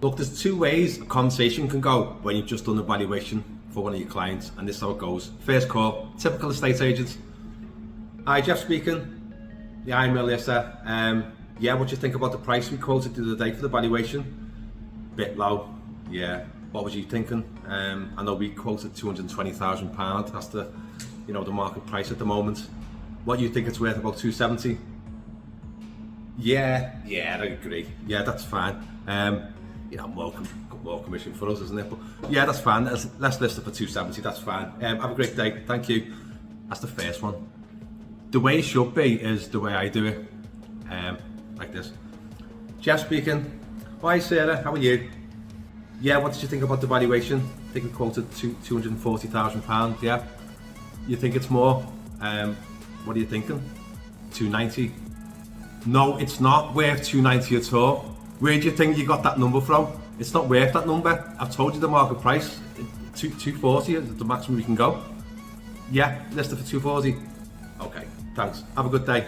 Look, there's two ways a conversation can go when you've just done a valuation for one of your clients, and this is how it goes. First call, typical estate agent. Hi, Jeff speaking. Yeah, I'm Melissa. Yeah, what do you think about the price we quoted the other day for the valuation? Bit low. Yeah. What was you thinking? I know we quoted £220,000. That's the, the market price at the moment. What you think it's worth? About 270? Yeah, I agree. Yeah, that's fine. More commission for us, isn't it? But yeah, that's fine. Let's list it for 270. That's fine. Have a great day. Thank you. That's the first one. The way it should be is the way I do it. Like this. Jeff speaking. Hi Sarah, how are you? Yeah, what did you think about the valuation? I think we quoted £240,000. Yeah. You think it's more? What are you thinking? 290? No, it's not worth 290 at all. Where do you think you got that number from? It's not worth that number. I've told you the market price. 240 is the maximum we can go. Yeah, list it for 240. Okay, thanks. Have a good day.